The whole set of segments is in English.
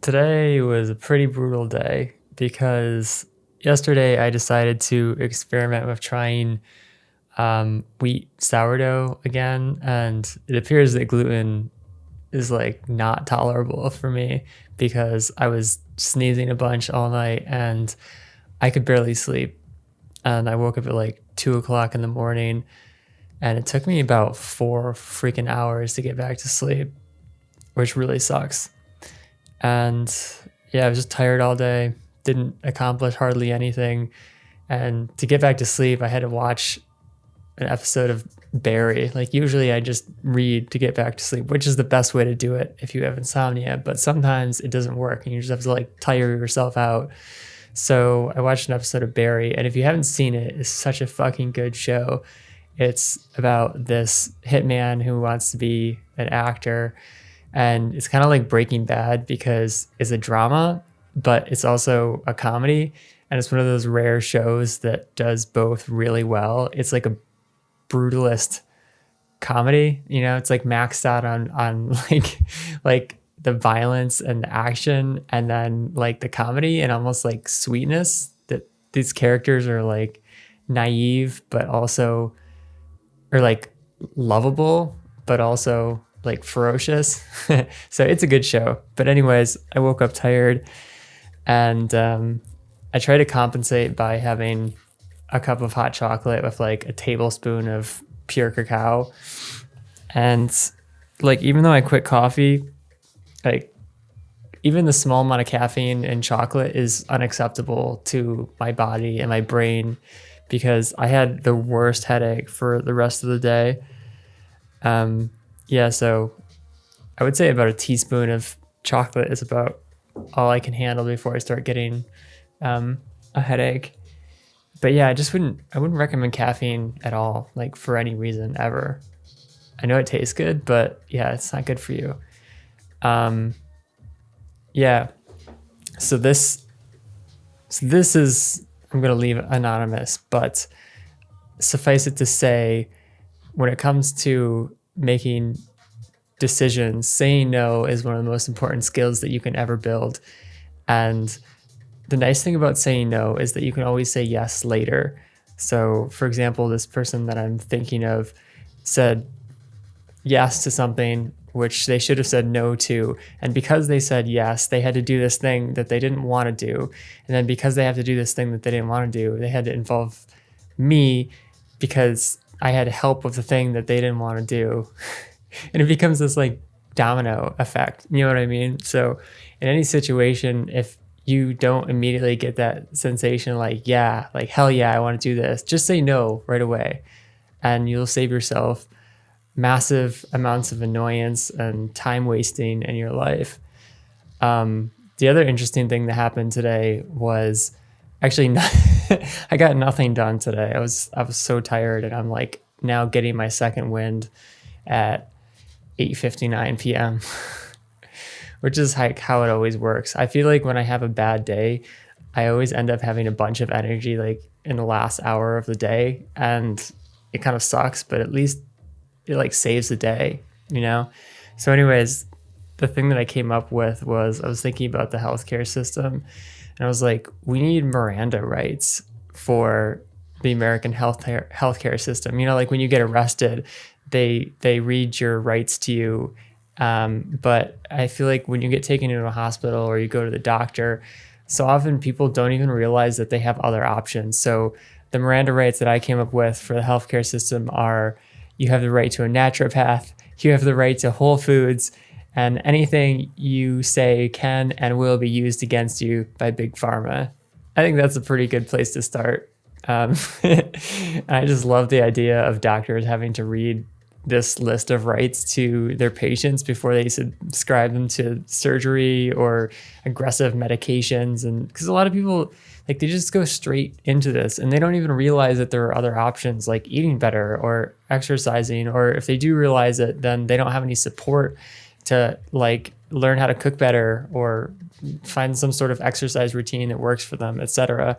Today was a pretty brutal day because yesterday I decided to experiment with trying wheat sourdough again, and it appears that gluten is like not tolerable for me because I was sneezing a bunch all night and I could barely sleep. And I woke up at like 2 o'clock in the morning, and it took me about 4 freaking hours to get back to sleep, which really sucks. And yeah, I was just tired all day, didn't accomplish hardly anything. And to get back to sleep, I had to watch an episode of Barry. Like, usually I just read to get back to sleep, which is the best way to do it if you have insomnia. But sometimes it doesn't work and you just have to like tire yourself out. So I watched an episode of Barry, and if you haven't seen it, it's such a fucking good show. It's about this hitman who wants to be an actor, and it's kind of like Breaking Bad because it's a drama, but it's also a comedy, and it's one of those rare shows that does both really well. It's like a brutalist comedy, it's like maxed out on like the violence and the action, and then like the comedy and almost like sweetness, that these characters are like naive but also, or like lovable but also like ferocious. So it's a good show. But anyways, I woke up tired, and I try to compensate by having a cup of hot chocolate with like a tablespoon of pure cacao. And like, even though I quit coffee, like, even the small amount of caffeine in chocolate is unacceptable to my body and my brain, because I had the worst headache for the rest of the day. Yeah, so I would say about a teaspoon of chocolate is about all I can handle before I start getting a headache. But yeah, I wouldn't recommend caffeine at all, like for any reason ever. I know it tastes good, but yeah, it's not good for you. Um, yeah. So this is, I'm gonna leave it anonymous, but suffice it to say, when it comes to making decisions, saying no is one of the most important skills that you can ever build. And the nice thing about saying no is that you can always say yes later. So, for example, this person that I'm thinking of said yes to something which they should have said no to. And because they said yes, they had to do this thing that they didn't want to do. And then because they have to do this thing that they didn't want to do, they had to involve me because I had help with the thing that they didn't want to do. And it becomes this like domino effect. You know what I mean? So in any situation, if you don't immediately get that sensation like, yeah, like, hell yeah, I want to do this, just say no right away. And you'll save yourself massive amounts of annoyance and time wasting in your life. The other interesting thing that happened today was actually not, I got nothing done today. I was so tired, and I'm like now getting my second wind at 8:59 p.m. which is like how it always works. I feel like when I have a bad day, I always end up having a bunch of energy like in the last hour of the day, and it kind of sucks, but at least it like saves the day. So anyways, the thing that I came up with was, I was thinking about the healthcare system, and I was like, we need Miranda rights for the American healthcare system. Like when you get arrested, they read your rights to you. But I feel like when you get taken into a hospital or you go to the doctor, so often people don't even realize that they have other options. So the Miranda rights that I came up with for the healthcare system are: you have the right to a naturopath, you have the right to Whole Foods, and anything you say can and will be used against you by Big Pharma. I think that's a pretty good place to start. I just love the idea of doctors having to read this list of rights to their patients before they subscribe them to surgery or aggressive medications. And because a lot of people, like, they just go straight into this and they don't even realize that there are other options like eating better or exercising, or if they do realize it, then they don't have any support to like learn how to cook better or find some sort of exercise routine that works for them, etc.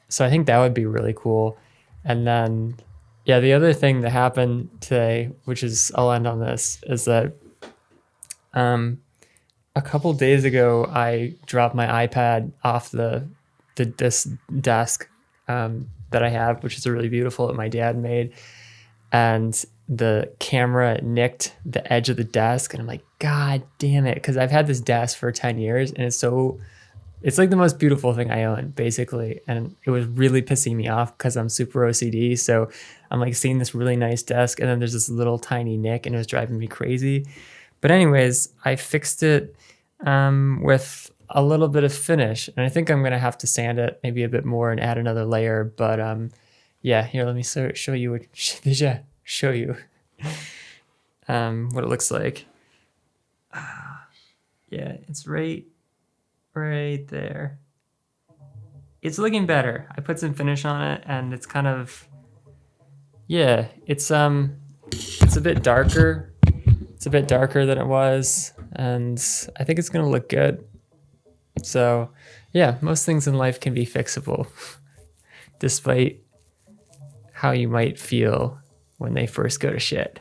So I think that would be really cool. And then, yeah, the other thing that happened today, which is, I'll end on this, is that a couple days ago, I dropped my iPad off this desk that I have, which is really beautiful that my dad made, and the camera nicked the edge of the desk, and I'm like, God damn it, because I've had this desk for 10 years, and it's like the most beautiful thing I own, basically. And it was really pissing me off because I'm super OCD. So I'm like seeing this really nice desk, and then there's this little tiny nick, and it was driving me crazy. But anyways, I fixed it with a little bit of finish, and I think I'm gonna have to sand it maybe a bit more and add another layer. But yeah, here, let me show you show you what it looks like. Yeah, it's right there. It's looking better. I put some finish on it, and it's kind of, yeah, it's a bit darker. It's a bit darker than it was, and I think it's gonna look good. So yeah, most things in life can be fixable, despite how you might feel when they first go to shit.